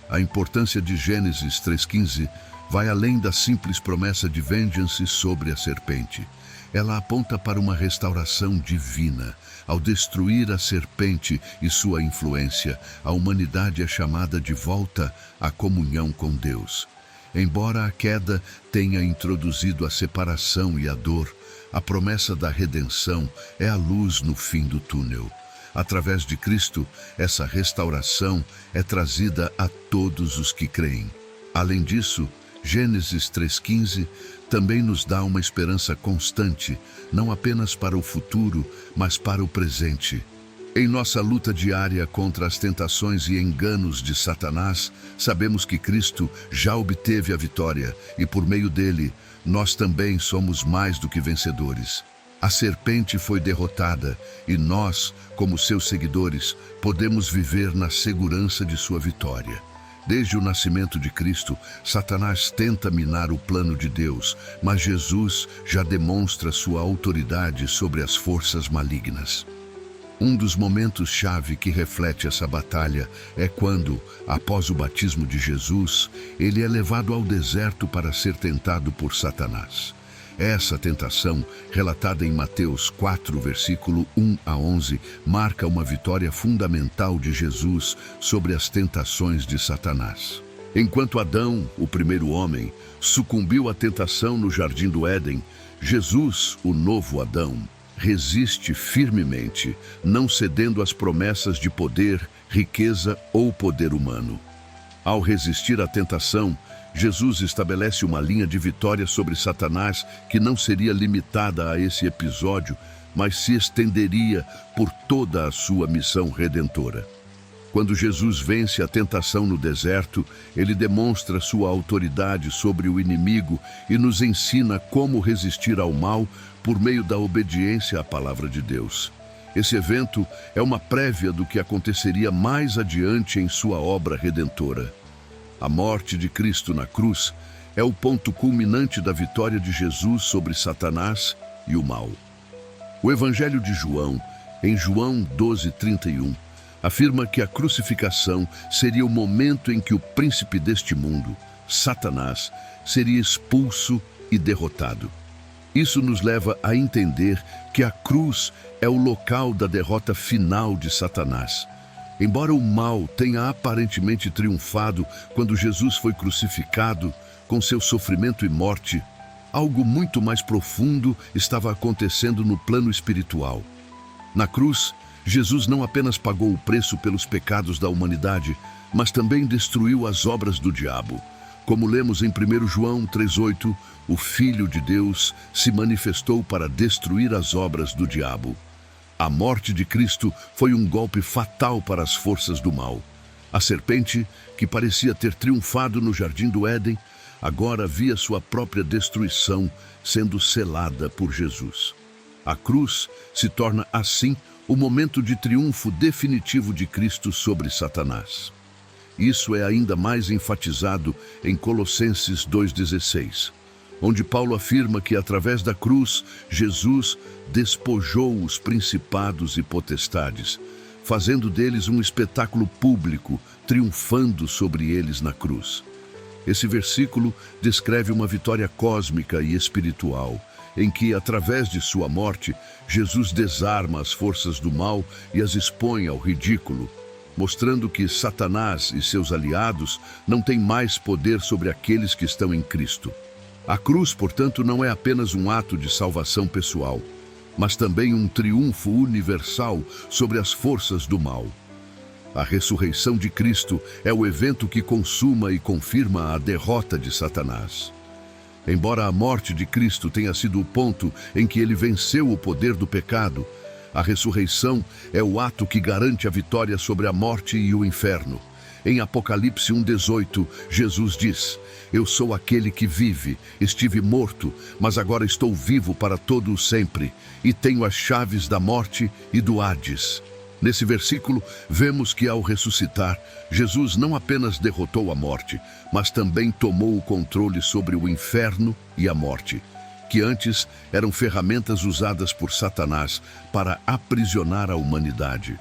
A importância de Gênesis 3:15 vai além da simples promessa de vengeance sobre a serpente. Ela aponta para uma restauração divina. Ao destruir a serpente e sua influência, a humanidade é chamada de volta à comunhão com Deus. Embora a queda tenha introduzido a separação e a dor, a promessa da redenção é a luz no fim do túnel. Através de Cristo, essa restauração é trazida a todos os que creem. Além disso, Gênesis 3:15 também nos dá uma esperança constante, não apenas para o futuro, mas para o presente. Em nossa luta diária contra as tentações e enganos de Satanás, sabemos que Cristo já obteve a vitória e, por meio dele, nós também somos mais do que vencedores. A serpente foi derrotada e nós, como seus seguidores, podemos viver na segurança de sua vitória. Desde o nascimento de Cristo, Satanás tenta minar o plano de Deus, mas Jesus já demonstra sua autoridade sobre as forças malignas. Um dos momentos-chave que reflete essa batalha é quando, após o batismo de Jesus, ele é levado ao deserto para ser tentado por Satanás. Essa tentação, relatada em Mateus 4, versículo 1 a 11, marca uma vitória fundamental de Jesus sobre as tentações de Satanás. Enquanto Adão, o primeiro homem, sucumbiu à tentação no Jardim do Éden, Jesus, o novo Adão, resiste firmemente, não cedendo às promessas de poder, riqueza ou poder humano. Ao resistir à tentação, Jesus estabelece uma linha de vitória sobre Satanás que não seria limitada a esse episódio, mas se estenderia por toda a sua missão redentora. Quando Jesus vence a tentação no deserto, ele demonstra sua autoridade sobre o inimigo e nos ensina como resistir ao mal por meio da obediência à palavra de Deus. Esse evento é uma prévia do que aconteceria mais adiante em sua obra redentora. A morte de Cristo na cruz é o ponto culminante da vitória de Jesus sobre Satanás e o mal. O Evangelho de João, em João 12:31, afirma que a crucificação seria o momento em que o príncipe deste mundo, Satanás, seria expulso e derrotado. Isso nos leva a entender que a cruz é o local da derrota final de Satanás. Embora o mal tenha aparentemente triunfado quando Jesus foi crucificado, com seu sofrimento e morte, algo muito mais profundo estava acontecendo no plano espiritual. Na cruz, Jesus não apenas pagou o preço pelos pecados da humanidade, mas também destruiu as obras do diabo. Como lemos em 1 João 3,8, o Filho de Deus se manifestou para destruir as obras do diabo. A morte de Cristo foi um golpe fatal para as forças do mal. A serpente, que parecia ter triunfado no Jardim do Éden, agora via sua própria destruição sendo selada por Jesus. A cruz se torna, assim, o momento de triunfo definitivo de Cristo sobre Satanás. Isso é ainda mais enfatizado em Colossenses 2,16, onde Paulo afirma que através da cruz, Jesus despojou os principados e potestades, fazendo deles um espetáculo público, triunfando sobre eles na cruz. Esse versículo descreve uma vitória cósmica e espiritual, em que, através de sua morte, Jesus desarma as forças do mal e as expõe ao ridículo, mostrando que Satanás e seus aliados não têm mais poder sobre aqueles que estão em Cristo. A cruz, portanto, não é apenas um ato de salvação pessoal, mas também um triunfo universal sobre as forças do mal. A ressurreição de Cristo é o evento que consuma e confirma a derrota de Satanás. Embora a morte de Cristo tenha sido o ponto em que ele venceu o poder do pecado, a ressurreição é o ato que garante a vitória sobre a morte e o inferno. Em Apocalipse 1,18, Jesus diz: "Eu sou aquele que vive, estive morto, mas agora estou vivo para todo o sempre, e tenho as chaves da morte e do Hades." Nesse versículo, vemos que ao ressuscitar, Jesus não apenas derrotou a morte, mas também tomou o controle sobre o inferno e a morte, que antes eram ferramentas usadas por Satanás para aprisionar a humanidade.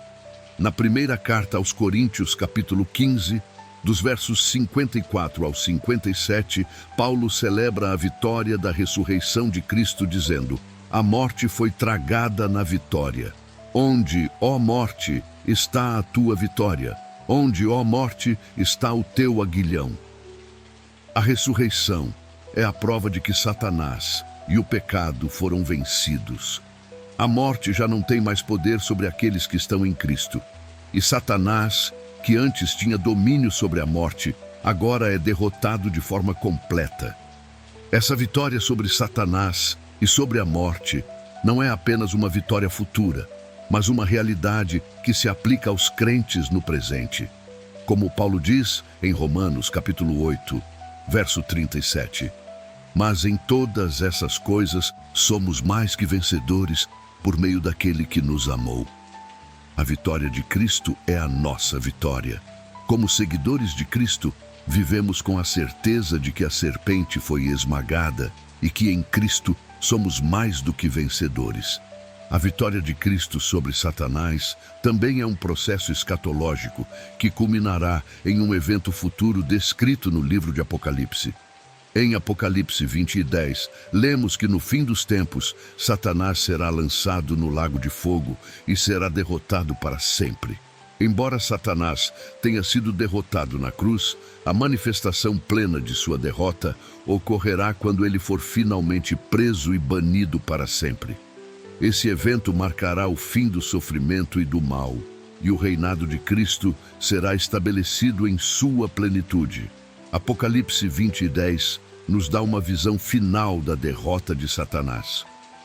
Na primeira carta aos Coríntios, capítulo 15, dos versos 54 ao 57, Paulo celebra a vitória da ressurreição de Cristo, dizendo: "A morte foi tragada na vitória. Onde, ó morte, está a tua vitória? Onde, ó morte, está o teu aguilhão?" A ressurreição é a prova de que Satanás e o pecado foram vencidos. A morte já não tem mais poder sobre aqueles que estão em Cristo. E Satanás, que antes tinha domínio sobre a morte, agora é derrotado de forma completa. Essa vitória sobre Satanás e sobre a morte não é apenas uma vitória futura, mas uma realidade que se aplica aos crentes no presente. Como Paulo diz em Romanos capítulo 8, verso 37. Mas em todas essas coisas somos mais que vencedores por meio daquele que nos amou. A vitória de Cristo é a nossa vitória. Como seguidores de Cristo, vivemos com a certeza de que a serpente foi esmagada e que em Cristo somos mais do que vencedores. A vitória de Cristo sobre Satanás também é um processo escatológico que culminará em um evento futuro descrito no livro de Apocalipse. Em Apocalipse 20:10, lemos que no fim dos tempos, Satanás será lançado no lago de fogo e será derrotado para sempre. Embora Satanás tenha sido derrotado na cruz, a manifestação plena de sua derrota ocorrerá quando ele for finalmente preso e banido para sempre. Esse evento marcará o fim do sofrimento e do mal, e o reinado de Cristo será estabelecido em sua plenitude. Apocalipse 20:10 nos dá uma visão final da derrota de Satanás.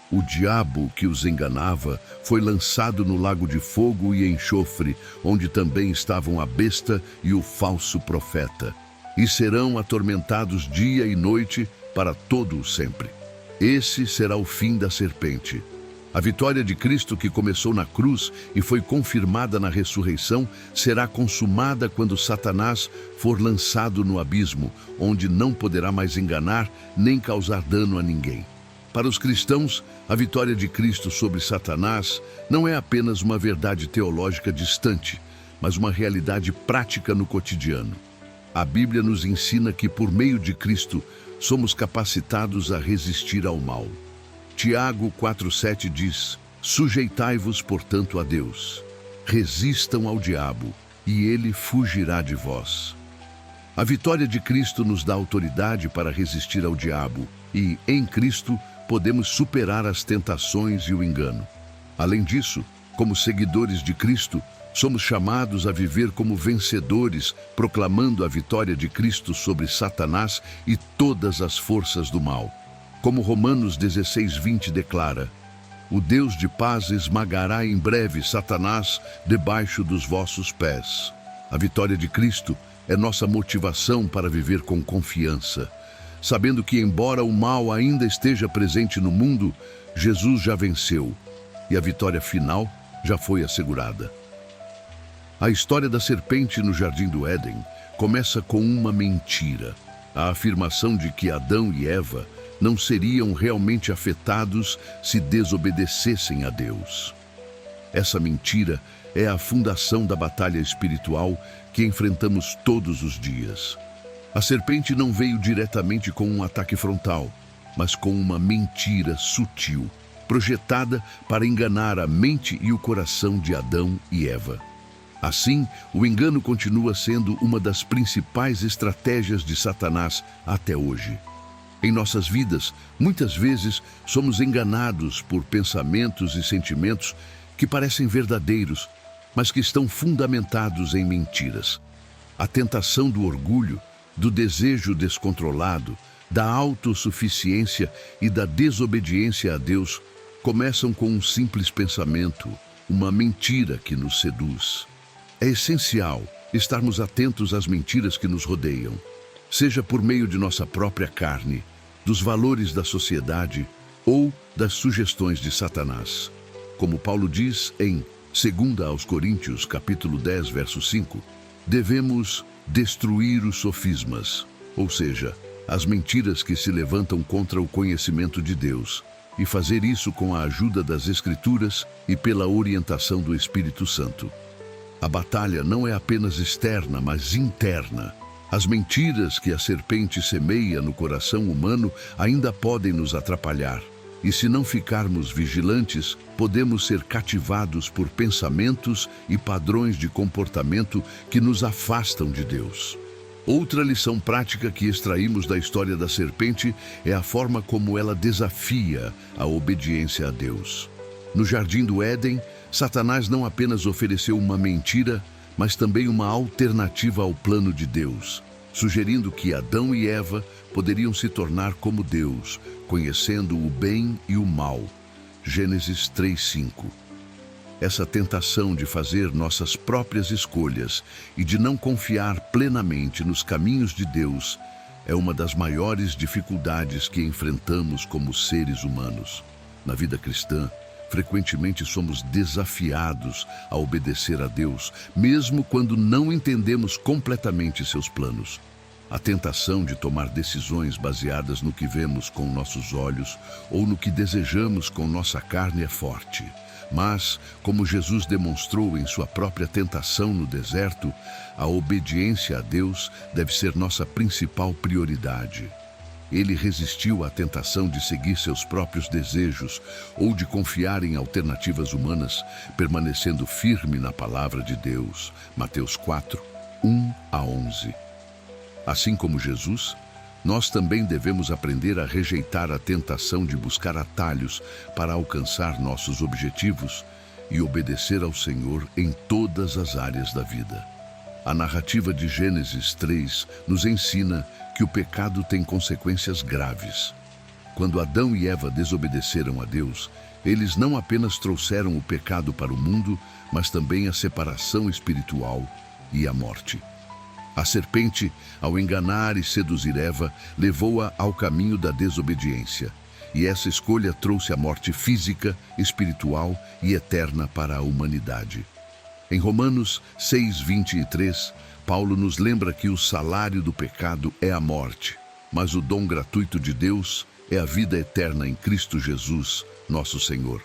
O diabo que os enganava foi lançado no lago de fogo e enxofre, onde também estavam a besta e o falso profeta, e serão atormentados dia e noite para todo o sempre. Esse será o fim da serpente. A vitória de Cristo, que começou na cruz e foi confirmada na ressurreição, será consumada quando Satanás for lançado no abismo, onde não poderá mais enganar nem causar dano a ninguém. Para os cristãos, a vitória de Cristo sobre Satanás não é apenas uma verdade teológica distante, mas uma realidade prática no cotidiano. A Bíblia nos ensina que, por meio de Cristo, somos capacitados a resistir ao mal. Tiago 4:7 diz: sujeitai-vos, portanto, a Deus. Resistam ao diabo, e ele fugirá de vós. A vitória de Cristo nos dá autoridade para resistir ao diabo, e, em Cristo, podemos superar as tentações e o engano. Além disso, como seguidores de Cristo, somos chamados a viver como vencedores, proclamando a vitória de Cristo sobre Satanás e todas as forças do mal. Como Romanos 16:20 declara: o Deus de paz esmagará em breve Satanás debaixo dos vossos pés. A vitória de Cristo é nossa motivação para viver com confiança, sabendo que, embora o mal ainda esteja presente no mundo, Jesus já venceu e a vitória final já foi assegurada. A história da serpente no Jardim do Éden começa com uma mentira, a afirmação de que Adão e Eva não seriam realmente afetados se desobedecessem a Deus. Essa mentira é a fundação da batalha espiritual que enfrentamos todos os dias. A serpente não veio diretamente com um ataque frontal, mas com uma mentira sutil, projetada para enganar a mente e o coração de Adão e Eva. Assim, o engano continua sendo uma das principais estratégias de Satanás até hoje. Em nossas vidas, muitas vezes somos enganados por pensamentos e sentimentos que parecem verdadeiros, mas que estão fundamentados em mentiras. A tentação do orgulho, do desejo descontrolado, da autossuficiência e da desobediência a Deus começam com um simples pensamento, uma mentira que nos seduz. É essencial estarmos atentos às mentiras que nos rodeiam, seja por meio de nossa própria carne, dos valores da sociedade ou das sugestões de Satanás. Como Paulo diz em 2 aos Coríntios, capítulo 10, verso 5, devemos destruir os sofismas, ou seja, as mentiras que se levantam contra o conhecimento de Deus, e fazer isso com a ajuda das Escrituras e pela orientação do Espírito Santo. A batalha não é apenas externa, mas interna. As mentiras que a serpente semeia no coração humano ainda podem nos atrapalhar. E se não ficarmos vigilantes, podemos ser cativados por pensamentos e padrões de comportamento que nos afastam de Deus. Outra lição prática que extraímos da história da serpente é a forma como ela desafia a obediência a Deus. No Jardim do Éden, Satanás não apenas ofereceu uma mentira, mas também uma alternativa ao plano de Deus, sugerindo que Adão e Eva poderiam se tornar como Deus, conhecendo o bem e o mal. Gênesis 3:5. Essa tentação de fazer nossas próprias escolhas e de não confiar plenamente nos caminhos de Deus é uma das maiores dificuldades que enfrentamos como seres humanos. Na vida cristã, frequentemente somos desafiados a obedecer a Deus, mesmo quando não entendemos completamente seus planos. A tentação de tomar decisões baseadas no que vemos com nossos olhos ou no que desejamos com nossa carne é forte. Mas, como Jesus demonstrou em sua própria tentação no deserto, a obediência a Deus deve ser nossa principal prioridade. Ele resistiu à tentação de seguir seus próprios desejos ou de confiar em alternativas humanas, permanecendo firme na palavra de Deus. Mateus 4, 1-11. Assim como Jesus, nós também devemos aprender a rejeitar a tentação de buscar atalhos para alcançar nossos objetivos e obedecer ao Senhor em todas as áreas da vida. A narrativa de Gênesis 3 nos ensina que o pecado tem consequências graves. Quando Adão e Eva desobedeceram a Deus, eles não apenas trouxeram o pecado para o mundo, mas também a separação espiritual e a morte. A serpente, ao enganar e seduzir Eva, levou-a ao caminho da desobediência. E essa escolha trouxe a morte física, espiritual e eterna para a humanidade. Em Romanos 6:23, Paulo nos lembra que o salário do pecado é a morte, mas o dom gratuito de Deus é a vida eterna em Cristo Jesus, nosso Senhor.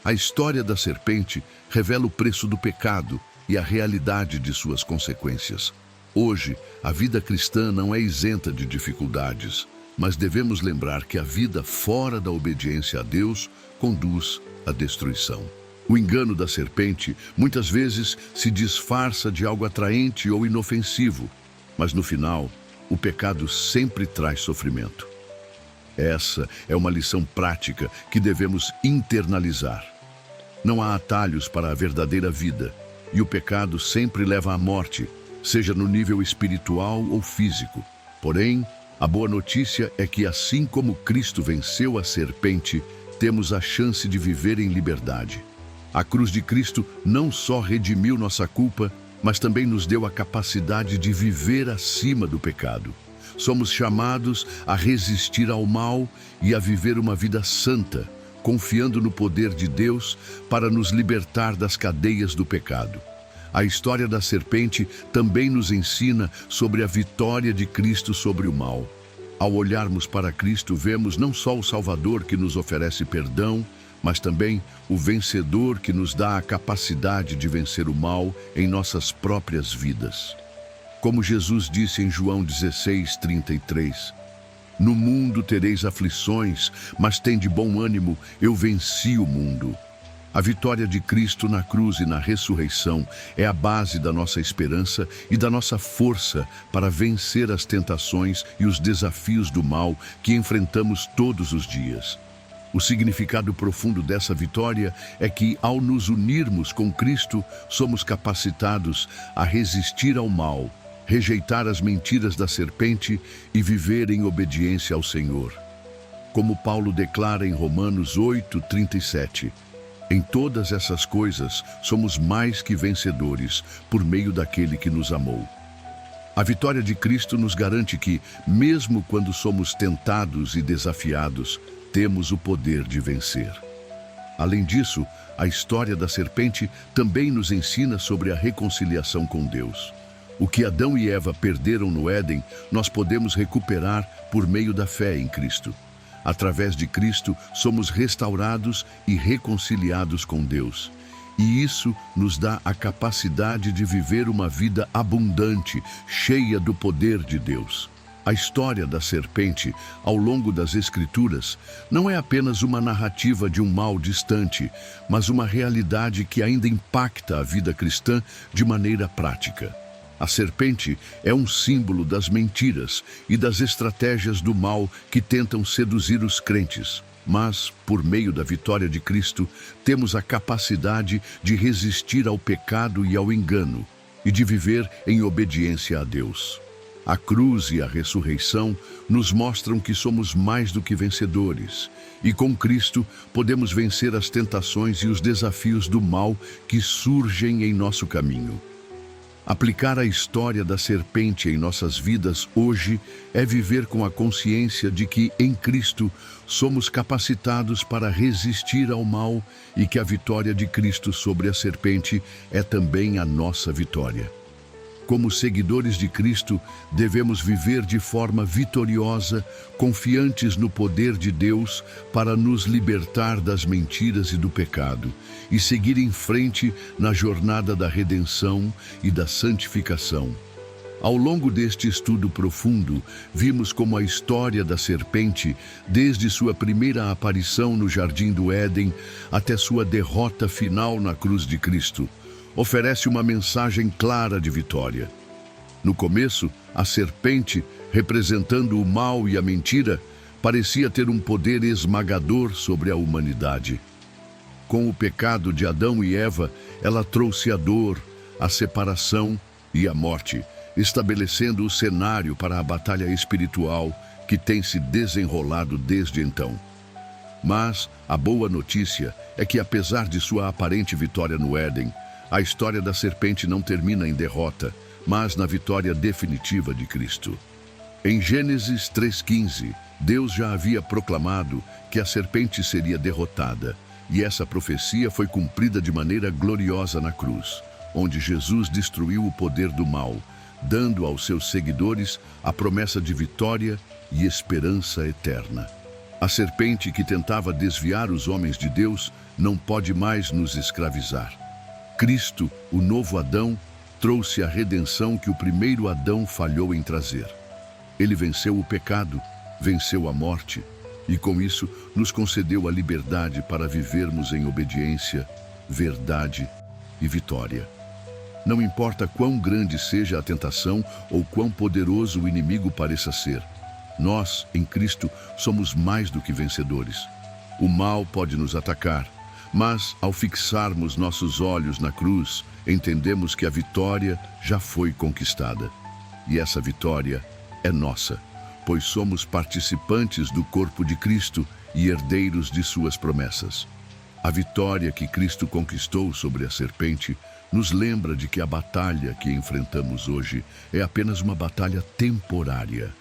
A história da serpente revela o preço do pecado e a realidade de suas consequências. Hoje, a vida cristã não é isenta de dificuldades, mas devemos lembrar que a vida fora da obediência a Deus conduz à destruição. O engano da serpente muitas vezes se disfarça de algo atraente ou inofensivo, mas no final, o pecado sempre traz sofrimento. Essa é uma lição prática que devemos internalizar. Não há atalhos para a verdadeira vida, e o pecado sempre leva à morte, seja no nível espiritual ou físico. Porém, a boa notícia é que, assim como Cristo venceu a serpente, temos a chance de viver em liberdade. A cruz de Cristo não só redimiu nossa culpa, mas também nos deu a capacidade de viver acima do pecado. Somos chamados a resistir ao mal e a viver uma vida santa, confiando no poder de Deus para nos libertar das cadeias do pecado. A história da serpente também nos ensina sobre a vitória de Cristo sobre o mal. Ao olharmos para Cristo, vemos não só o Salvador que nos oferece perdão, mas também o vencedor que nos dá a capacidade de vencer o mal em nossas próprias vidas. Como Jesus disse em João 16:33, "No mundo tereis aflições, mas tende bom ânimo, eu venci o mundo." A vitória de Cristo na cruz e na ressurreição é a base da nossa esperança e da nossa força para vencer as tentações e os desafios do mal que enfrentamos todos os dias. O significado profundo dessa vitória é que, ao nos unirmos com Cristo, somos capacitados a resistir ao mal, rejeitar as mentiras da serpente e viver em obediência ao Senhor. Como Paulo declara em Romanos 8:37, "Em todas essas coisas somos mais que vencedores por meio daquele que nos amou." A vitória de Cristo nos garante que, mesmo quando somos tentados e desafiados, temos o poder de vencer. Além disso, a história da serpente também nos ensina sobre a reconciliação com Deus. O que Adão e Eva perderam no Éden, nós podemos recuperar por meio da fé em Cristo. Através de Cristo, somos restaurados e reconciliados com Deus. E isso nos dá a capacidade de viver uma vida abundante, cheia do poder de Deus. A história da serpente, ao longo das Escrituras, não é apenas uma narrativa de um mal distante, mas uma realidade que ainda impacta a vida cristã de maneira prática. A serpente é um símbolo das mentiras e das estratégias do mal que tentam seduzir os crentes. Mas, por meio da vitória de Cristo, temos a capacidade de resistir ao pecado e ao engano, e de viver em obediência a Deus. A cruz e a ressurreição nos mostram que somos mais do que vencedores. E com Cristo podemos vencer as tentações e os desafios do mal que surgem em nosso caminho. Aplicar a história da serpente em nossas vidas hoje é viver com a consciência de que, em Cristo, somos capacitados para resistir ao mal e que a vitória de Cristo sobre a serpente é também a nossa vitória. Como seguidores de Cristo, devemos viver de forma vitoriosa, confiantes no poder de Deus para nos libertar das mentiras e do pecado e seguir em frente na jornada da redenção e da santificação. Ao longo deste estudo profundo, vimos como a história da serpente, desde sua primeira aparição no Jardim do Éden até sua derrota final na cruz de Cristo, oferece uma mensagem clara de vitória. No começo, a serpente, representando o mal e a mentira, parecia ter um poder esmagador sobre a humanidade. Com o pecado de Adão e Eva, ela trouxe a dor, a separação e a morte, estabelecendo o cenário para a batalha espiritual que tem se desenrolado desde então. Mas a boa notícia é que, apesar de sua aparente vitória no Éden, a história da serpente não termina em derrota, mas na vitória definitiva de Cristo. Em Gênesis 3:15, Deus já havia proclamado que a serpente seria derrotada, e essa profecia foi cumprida de maneira gloriosa na cruz, onde Jesus destruiu o poder do mal, dando aos seus seguidores a promessa de vitória e esperança eterna. A serpente que tentava desviar os homens de Deus não pode mais nos escravizar. Cristo, o novo Adão, trouxe a redenção que o primeiro Adão falhou em trazer. Ele venceu o pecado, venceu a morte e, com isso, nos concedeu a liberdade para vivermos em obediência, verdade e vitória. Não importa quão grande seja a tentação ou quão poderoso o inimigo pareça ser, nós, em Cristo, somos mais do que vencedores. O mal pode nos atacar, mas, ao fixarmos nossos olhos na cruz, entendemos que a vitória já foi conquistada. E essa vitória é nossa, pois somos participantes do corpo de Cristo e herdeiros de suas promessas. A vitória que Cristo conquistou sobre a serpente nos lembra de que a batalha que enfrentamos hoje é apenas uma batalha temporária.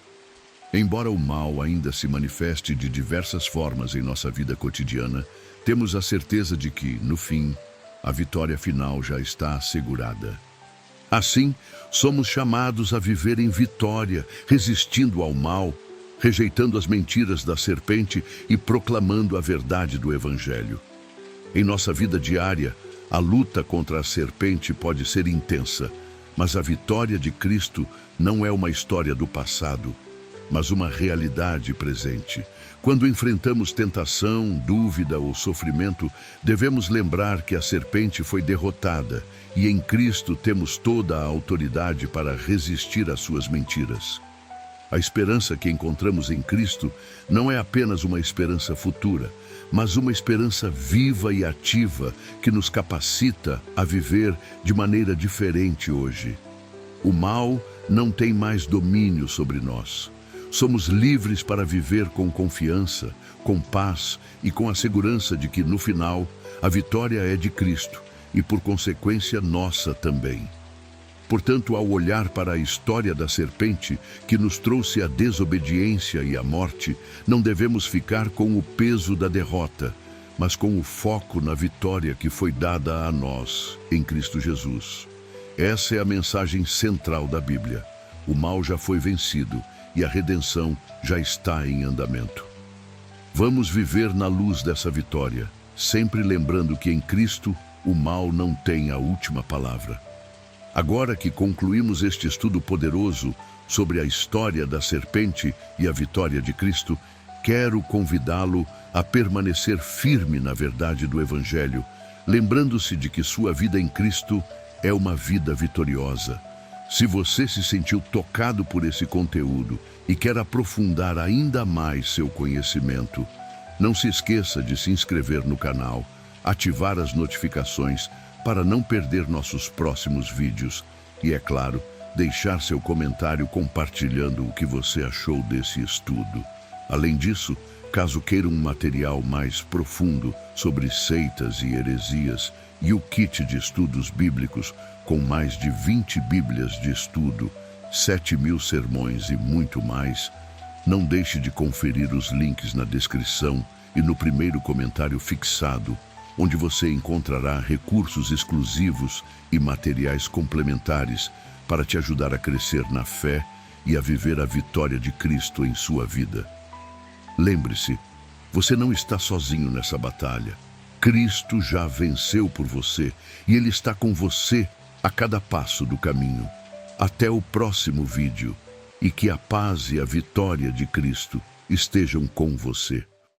Embora o mal ainda se manifeste de diversas formas em nossa vida cotidiana, temos a certeza de que, no fim, a vitória final já está assegurada. Assim, somos chamados a viver em vitória, resistindo ao mal, rejeitando as mentiras da serpente e proclamando a verdade do Evangelho. Em nossa vida diária, a luta contra a serpente pode ser intensa, mas a vitória de Cristo não é uma história do passado, mas uma realidade presente. Quando enfrentamos tentação, dúvida ou sofrimento, devemos lembrar que a serpente foi derrotada e em Cristo temos toda a autoridade para resistir às suas mentiras. A esperança que encontramos em Cristo não é apenas uma esperança futura, mas uma esperança viva e ativa que nos capacita a viver de maneira diferente hoje. O mal não tem mais domínio sobre nós. Somos livres para viver com confiança, com paz e com a segurança de que, no final, a vitória é de Cristo e, por consequência, nossa também. Portanto, ao olhar para a história da serpente, que nos trouxe a desobediência e a morte, não devemos ficar com o peso da derrota, mas com o foco na vitória que foi dada a nós, em Cristo Jesus. Essa é a mensagem central da Bíblia. O mal já foi vencido e a redenção já está em andamento. Vamos viver na luz dessa vitória, sempre lembrando que em Cristo o mal não tem a última palavra. Agora que concluímos este estudo poderoso sobre a história da serpente e a vitória de Cristo, quero convidá-lo a permanecer firme na verdade do Evangelho, lembrando-se de que sua vida em Cristo é uma vida vitoriosa. Se você se sentiu tocado por esse conteúdo e quer aprofundar ainda mais seu conhecimento, não se esqueça de se inscrever no canal, ativar as notificações para não perder nossos próximos vídeos e, é claro, deixar seu comentário compartilhando o que você achou desse estudo. Além disso, caso queira um material mais profundo sobre seitas e heresias e o kit de estudos bíblicos com mais de 20 bíblias de estudo, 7.000 sermões e muito mais, não deixe de conferir os links na descrição e no primeiro comentário fixado, onde você encontrará recursos exclusivos e materiais complementares para te ajudar a crescer na fé e a viver a vitória de Cristo em sua vida. Lembre-se, você não está sozinho nessa batalha. Cristo já venceu por você e Ele está com você a cada passo do caminho. Até o próximo vídeo e que a paz e a vitória de Cristo estejam com você.